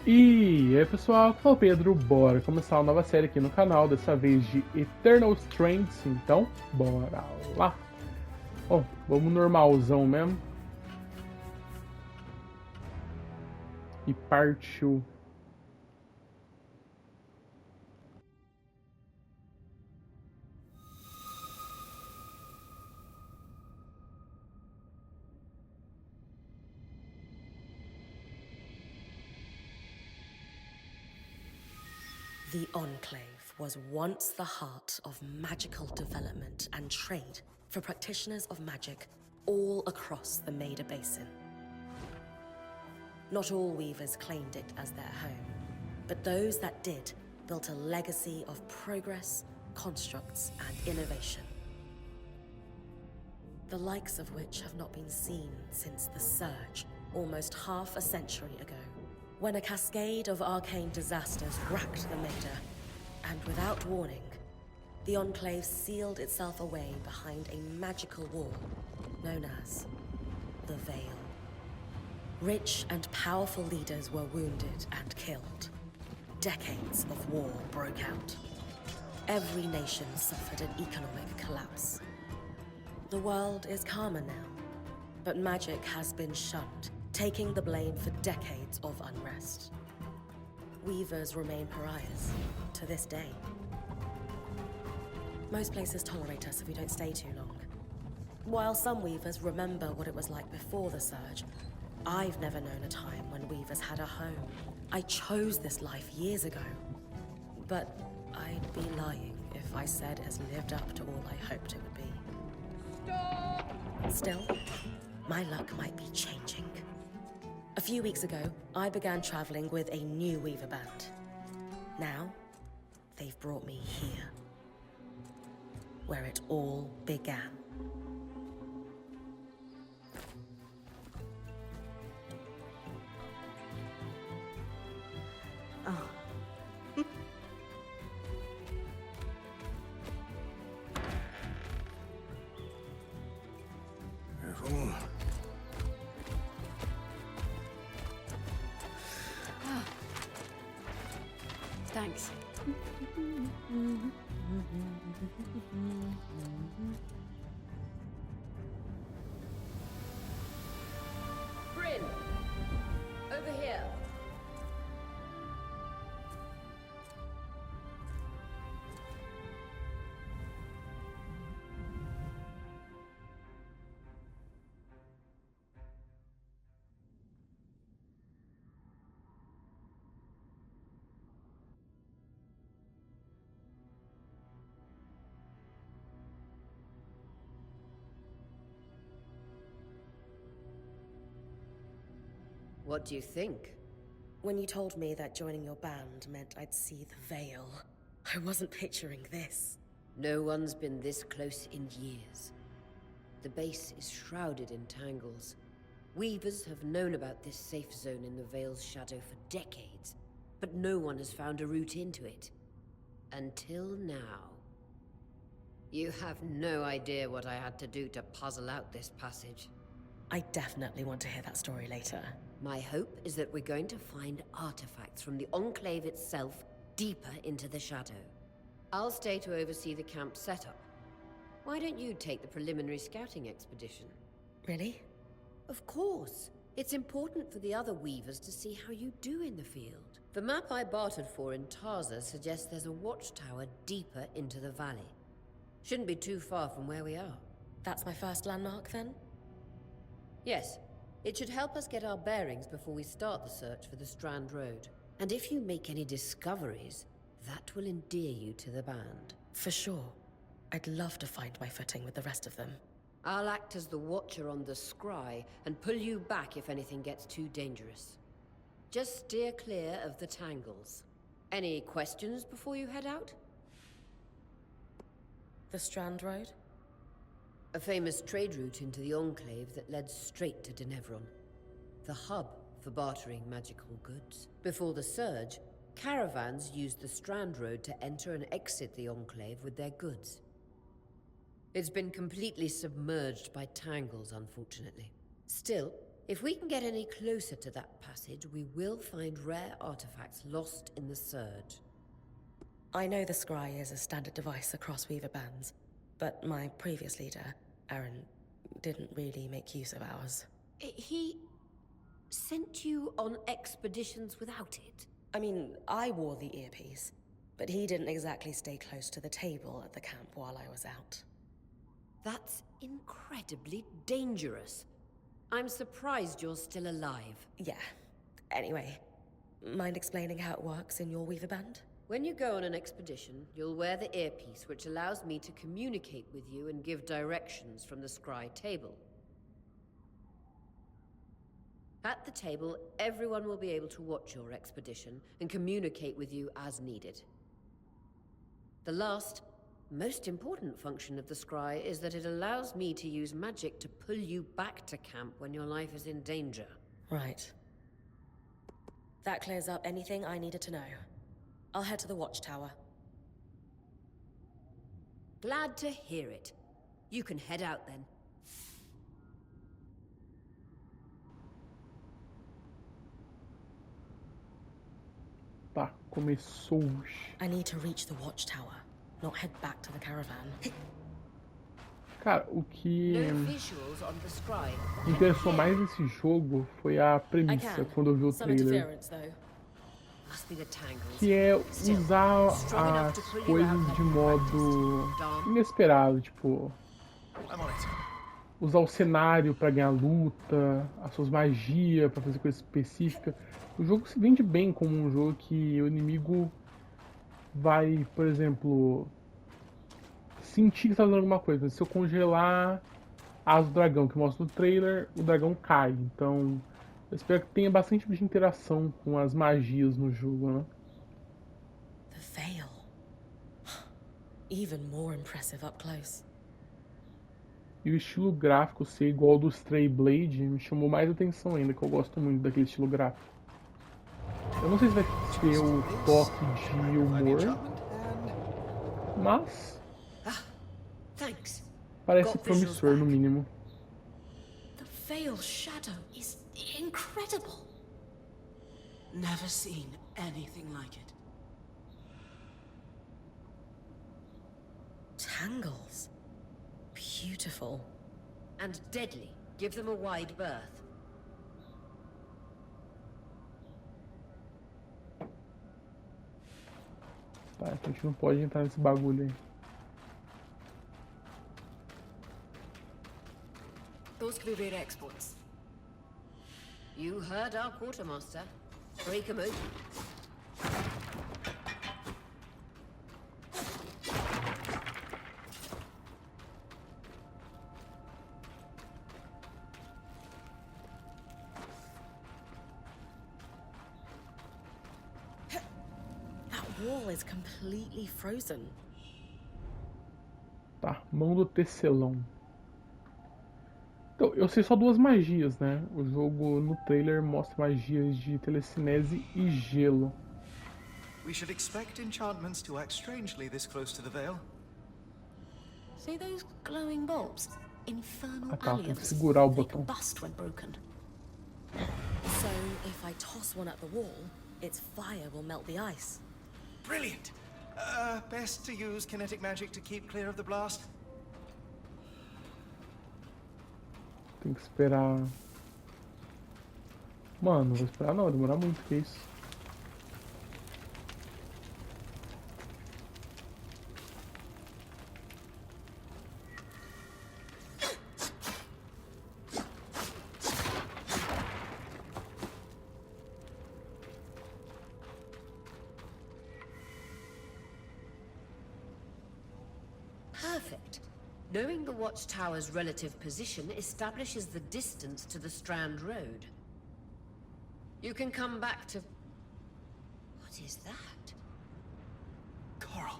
E aí pessoal, aqui é o Pedro, bora começar uma nova série aqui no canal, dessa vez de Eternal Strands, então bora lá. Bom, vamos normalzão mesmo. E partiu. The Enclave was once the heart of magical development and trade for practitioners of magic all across the Maida Basin. Not all weavers claimed it as their home, but those that did built a legacy of progress, constructs, and innovation. The likes of which have not been seen since the Surge, almost half a century ago, when a cascade of arcane disasters racked the Maida, and without warning, the Enclave sealed itself away behind a magical wall known as the Veil. Rich and powerful leaders were wounded and killed. Decades of war broke out. Every nation suffered an economic collapse. The world is calmer now, but magic has been shunned, taking the blame for decades of unrest. Weavers remain pariahs to this day. Most places tolerate us if we don't stay too long. While some weavers remember what it was like before the Surge, I've never known a time when weavers had a home. I chose this life years ago. But I'd be lying if I said it has lived up to all I hoped it would be. Stop! Still, my luck might be changing. A few weeks ago, I began traveling with a new weaver band. Now, they've brought me here, where it all began. Thanks. Bryn! Over here! What do you think? When you told me that joining your band meant I'd see the Veil, I wasn't picturing this. No one's been this close in years. The base is shrouded in tangles. Weavers have known about this safe zone in the Veil's shadow for decades, but no one has found a route into it. Until now. You have no idea what I had to do to puzzle out this passage. I definitely want to hear that story later. My hope is that we're going to find artifacts from the Enclave itself deeper into the shadow. I'll stay to oversee the camp setup. Why don't you take the preliminary scouting expedition? Really? Of course. It's important for the other weavers to see how you do in the field. The map I bartered for in Tarza suggests there's a watchtower deeper into the valley. Shouldn't be too far from where we are. That's my first landmark, then? Yes. It should help us get our bearings before we start the search for the Strand Road. And if you make any discoveries, that will endear you to the band. For sure. I'd love to find my footing with the rest of them. I'll act as the watcher on the scry and pull you back if anything gets too dangerous. Just steer clear of the tangles. Any questions before you head out? The Strand Road? A famous trade route into the Enclave that led straight to Denevron. The hub for bartering magical goods. Before the Surge, caravans used the Strand Road to enter and exit the Enclave with their goods. It's been completely submerged by tangles, unfortunately. Still, If we can get any closer to that passage, we will find rare artifacts lost in the surge. I know the scry is a standard device across Weaver bands, but my previous leader, Aaron, didn't really make use of ours. He sent you on expeditions without it? I mean, I wore the earpiece, but he didn't exactly stay close to the table at the camp while I was out. That's incredibly dangerous. I'm surprised you're still alive. Yeah. Anyway, mind explaining how it works in your Weaver band? When you go on an expedition, you'll wear the earpiece, which allows me to communicate with you and give directions from the scry table. At the table, everyone will be able to watch your expedition and communicate with you as needed. The last, most important function of the scry is that it allows me to use magic to pull you back to camp when your life is in danger. Right. That clears up anything I needed to know. I'll head to the watchtower. Glad to hear it. You can head out then. Tá, começou. I need to reach the watchtower, not head back to the caravan. Cara, o que No visuals on the scry. me interessou mais nesse jogo foi a premissa quando eu vi o Some trailer. interference, though. Must be the tangles. Que é usar as coisas de modo inesperado, tipo, I'm on it. usar o cenário pra ganhar luta, as suas magias pra fazer coisa específica. O jogo se vende bem como um jogo que o inimigo vai, por exemplo, sentir que está fazendo alguma coisa. Se eu congelar a asa do dragão, que mostra no trailer, o dragão cai. Então, eu espero que tenha bastante tipo de interação com as magias no jogo, né? The veil. Even more impressive up close. E o estilo gráfico ser igual ao do Stray Blade me chamou mais atenção ainda, que eu gosto muito daquele estilo gráfico. Eu não sei se vai ter o toque de humor, mas Thanks. parece promissor no mínimo. The veil shadow is incredible. Never seen anything like it. Tangles. Beautiful. And deadly. Give them a wide berth. Tá, a gente não pode entrar nesse bagulho aí. Those could be rare exports. You heard our quartermaster. Break 'em open. That wall is completely frozen. Tá, mão do tecelão. Então, eu sei só duas magias, né? O jogo no trailer mostra magias de telecinese e gelo. We should expect enchantments to act strangely this close to the veil. See those glowing bulbs? Infernal Ah tá, tem que alliums. segurar o They botão. bust when broken. So, if I toss one at the wall, its fire will melt the ice. Brilliant! Best to use kinetic magic to keep clear of the blast. Tem que esperar. Mano, não vou esperar não, vai demorar muito, que isso. Perfect. Knowing the watchtower's relative position establishes the distance to the Strand Road. You can come back to... What is that? Coral.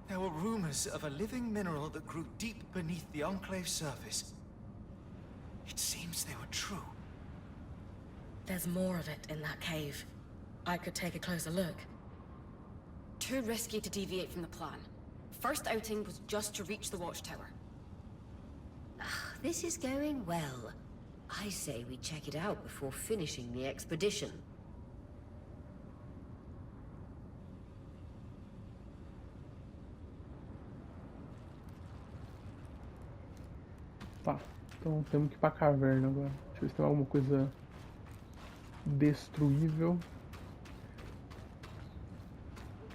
There were rumors of a living mineral that grew deep beneath the Enclave's surface. It seems they were true. There's more of it in that cave. I could take a closer look. Too risky to deviate from the plan. First outing was just to reach the watchtower. This is going well. I say we check it out before finishing the expedition. Tá, então temos que ir pra caverna agora. Deixa eu ver se tem alguma coisa destruível.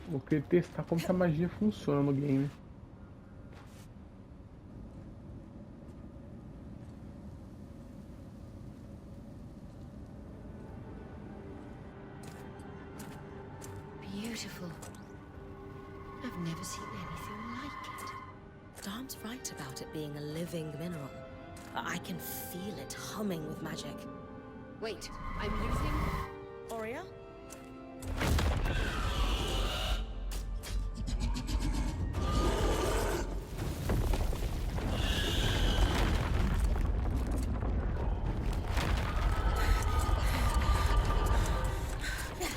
Vou querer testar como que a magia funciona no game. Beautiful. I've never seen anything like it. Darm's right about it being a living mineral. I can feel it humming with magic. Wait, I'm losing... Aurea?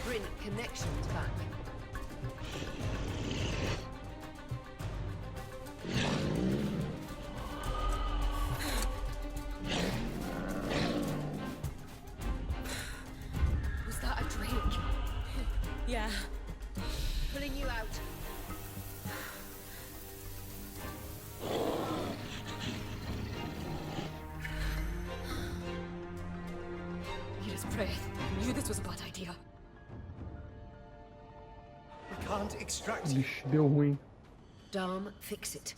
Bring connections back. Was that a drake? Yeah. Pulling you out. Mira's breath. I knew this was a bad idea. We can't extract you. Vixe, deu ruim. Darm, fix it.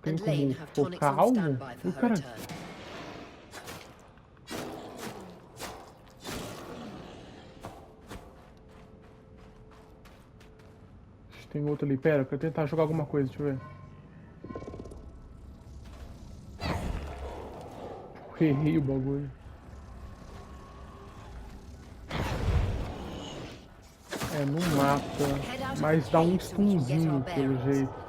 Tem And Lane como have tonics focar on algo? standby for Ih, her cara, return. tem outro ali. Pera, eu quero tentar jogar alguma coisa, deixa eu ver. Errei o bagulho. É, não mata, mas dá um stunzinho pelo jeito.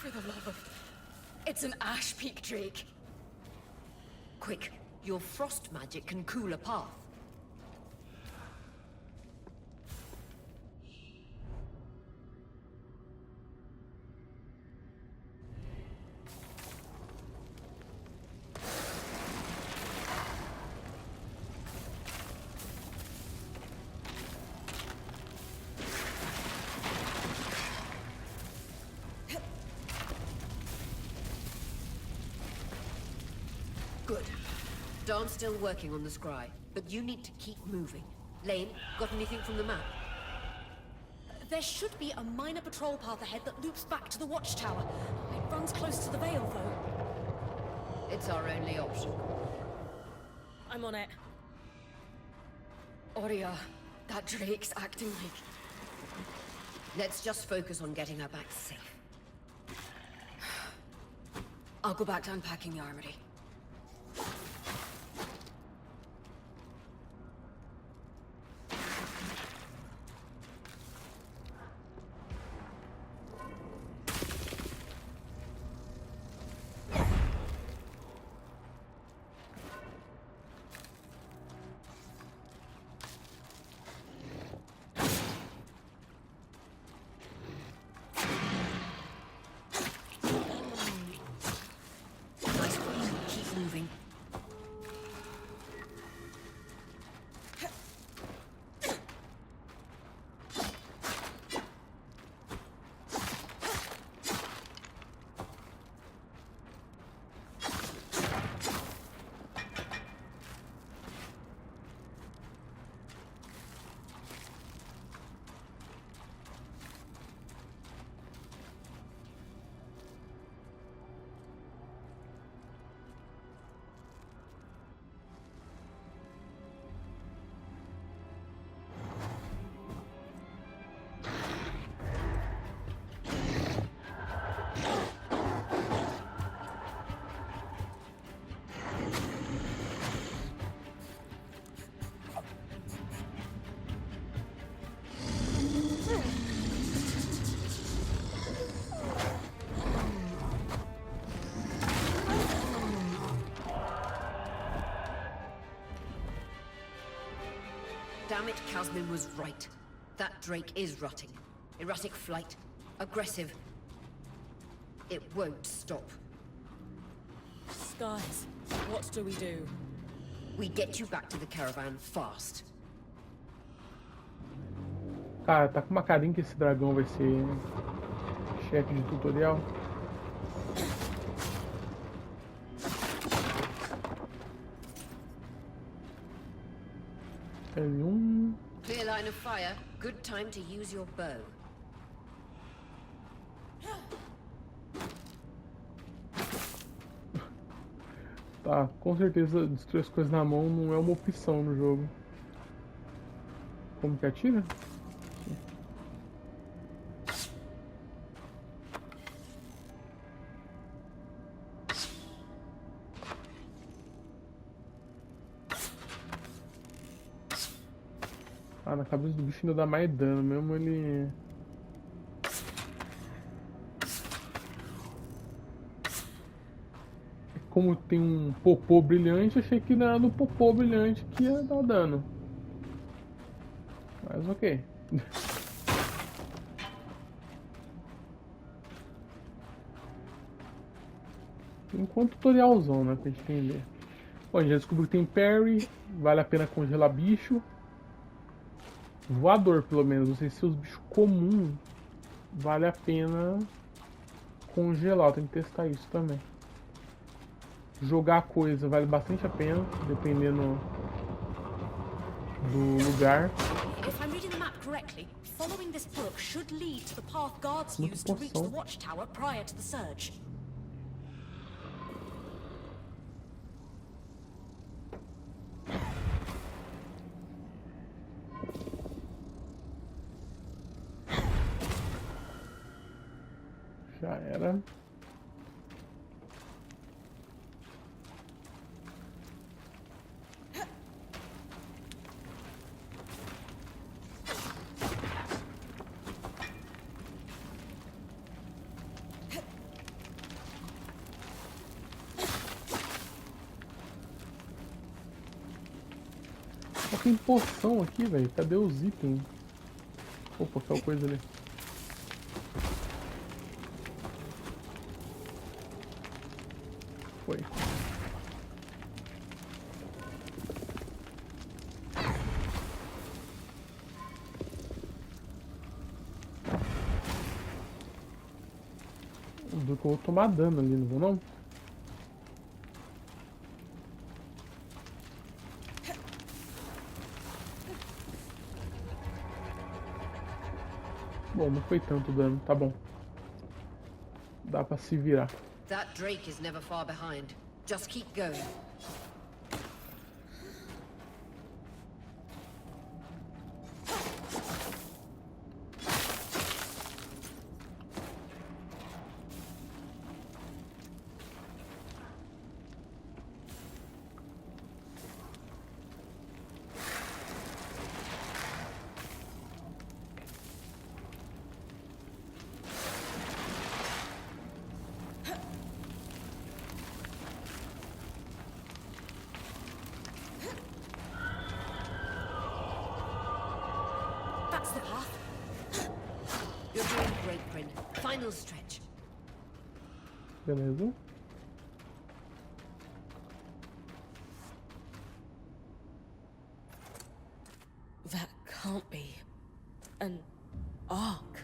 For the love of... It's an ash peak drake. Quick, your frost magic can cool a path. Good. Darm's still working on the scry, but you need to keep moving. Lane, got anything from the map? There should be a minor patrol path ahead that loops back to the watchtower. It runs close to the Vale, though. It's our only option. I'm on it. Aurea, that drake's acting like... Let's just focus on getting her back safe. I'll go back to unpacking the armory. Damn it, Kazmin was right. That Drake is rotting. Erratic flight. Aggressive. It won't stop. Skies, what do we do? We get you back to the caravan fast. Cara, tá com uma carinha que esse dragão vai ser chefe de tutorial. L1. Clear line of fire. Good time to use your bow. Tá, com certeza destruir as coisas na mão não é uma opção no jogo. Como que atira? Ah, na cabeça do bicho ainda dá mais dano, mesmo ele... Como tem um popô brilhante, achei que não era no popô brilhante que ia dar dano. Mas ok. Enquanto tutorialzão, né, pra gente entender. Bom, a gente já descobriu que tem parry, vale a pena congelar bicho. Voador, pelo menos. Não sei se os bichos comuns vale a pena congelar. Tem que testar isso também. Jogar coisa vale bastante a pena, dependendo do lugar. If I'm reading the map correctly, following this brook should lead to the path guards Muita used to reach the poção. watchtower prior to the surge. Já era. Só tem poção aqui, velho. Cadê os itens? Opa, aquela coisa ali. Foi. Do que eu vou tomar dano ali, não vou não? Bom, não foi tanto dano, tá bom. Dá pra se virar. That Drake is never far behind. Just keep going. That's the path. You're doing great, Bryn. Final stretch. Beleza. That can't be an ark.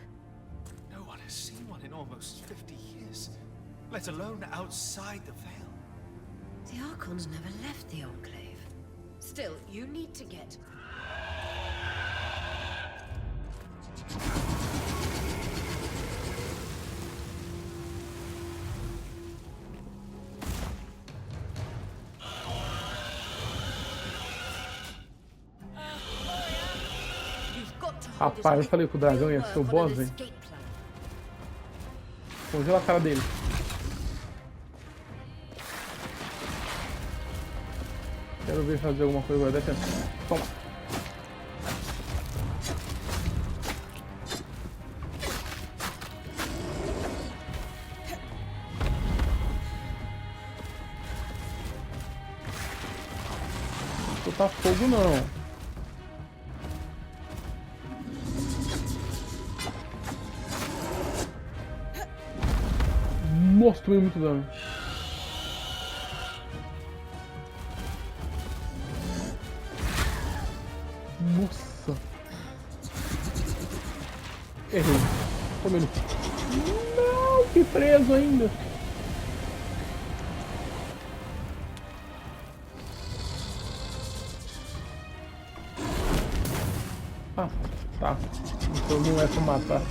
No one has seen one in almost 50 years, let alone outside the Vale. The Archons never left the Enclave. Still, you need to get... You've got to hold this Rapaz, eu quick. falei que o dragão ia We'll ser o work on boss, an velho. escape plan. Congela a cara dele. Quero ver fazer alguma coisa agora. Desce. Toma. Não soltar fogo não. Nossa, tomei muito dano. Nossa. Errei. Tomei no... Não, fui preso ainda. Ah, tá. Então não é pra matar.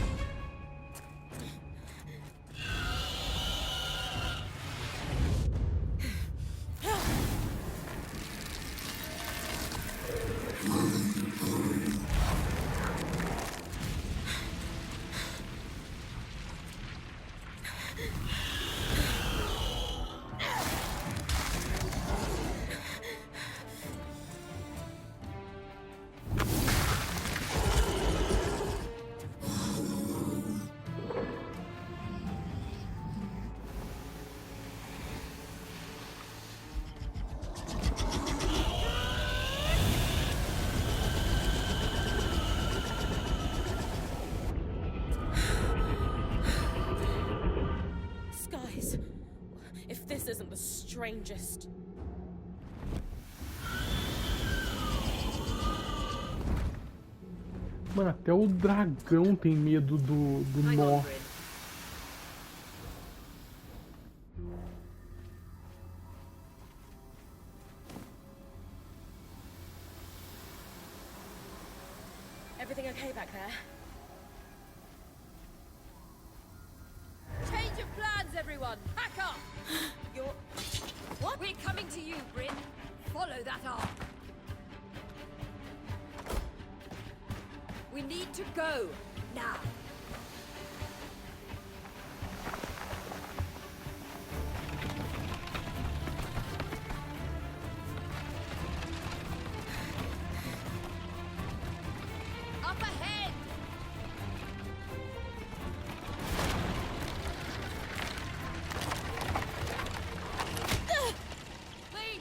Skies. If this isn't the strangest. Mano, até o dragão tem medo do nó. Everything okay back there? Change of plans, everyone! Pack up! You're... What? We're coming to you, Bryn. Follow that arc. We need to go, now. Up ahead! Lead!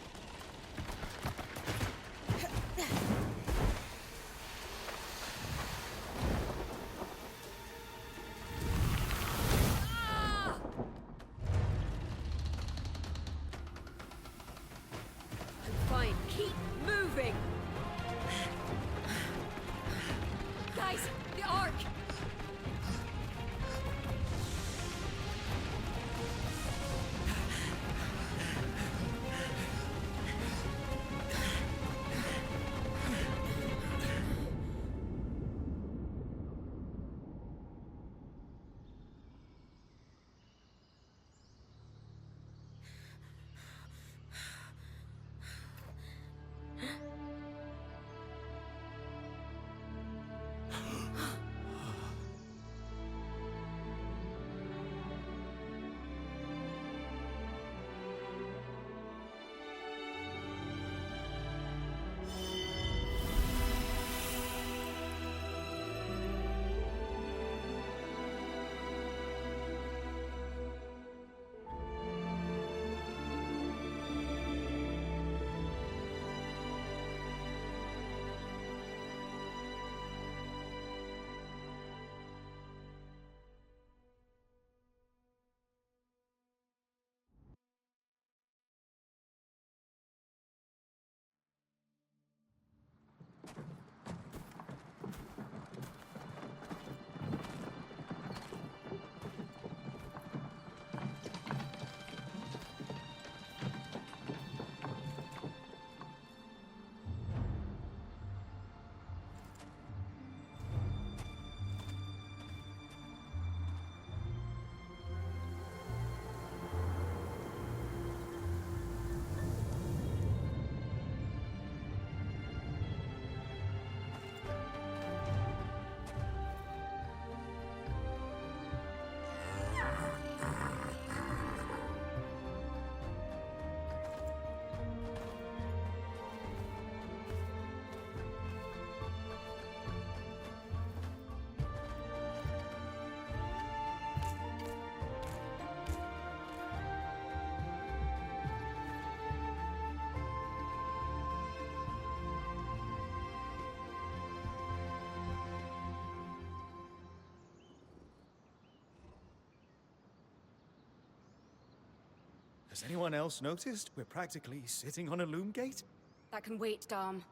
Has anyone else noticed we're practically sitting on a loom gate? That can wait, Dom.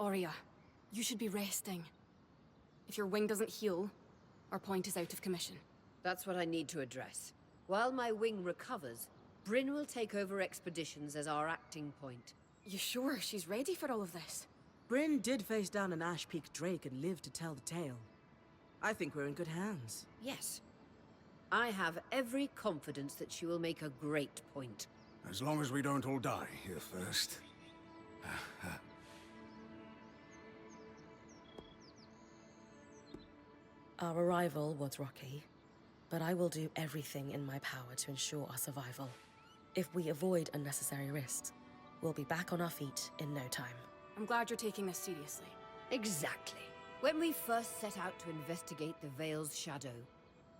Aurea, you should be resting. If your wing doesn't heal, our point is out of commission. That's what I need to address. While my wing recovers, Bryn will take over expeditions as our acting point. You sure she's ready for all of this? Bryn did face down an Ash Peak Drake and lived to tell the tale. I think we're in good hands. Yes. I have every confidence that she will make a great point. As long as we don't all die here first. Our arrival was rocky, but I will do everything in my power to ensure our survival. If we avoid unnecessary risks, we'll be back on our feet in no time. I'm glad you're taking this seriously. Exactly. When we first set out to investigate the Veil's shadow,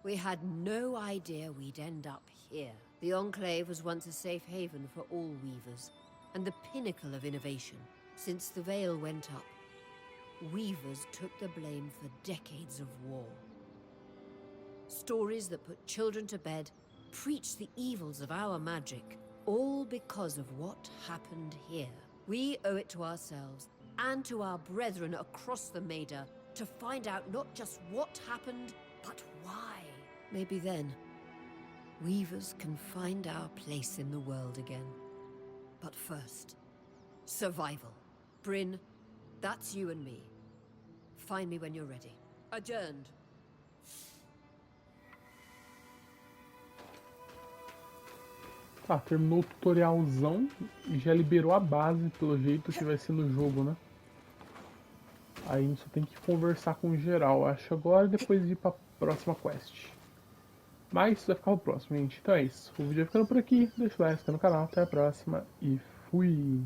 we had no idea we'd end up here. The Enclave was once a safe haven for all weavers, and the pinnacle of innovation. Since the Veil went up, weavers took the blame for decades of war. Stories that put children to bed, preached the evils of our magic, all because of what happened here. We owe it to ourselves and to our brethren across the Maida to find out not just what happened, but why. Maybe then, weavers can find our place in the world again. But first, survival. Bryn, that's you and me. Find me when you're ready. Adjourned. Tá, terminou o tutorialzão e já liberou a base, pelo jeito que vai ser no jogo, né? Aí a gente só tem que conversar com o geral, acho, agora, depois de ir pra próxima quest. Mas isso vai ficar pro próximo, gente. Então é isso. O vídeo vai ficando por aqui. Deixa o like no canal. Até a próxima e fui!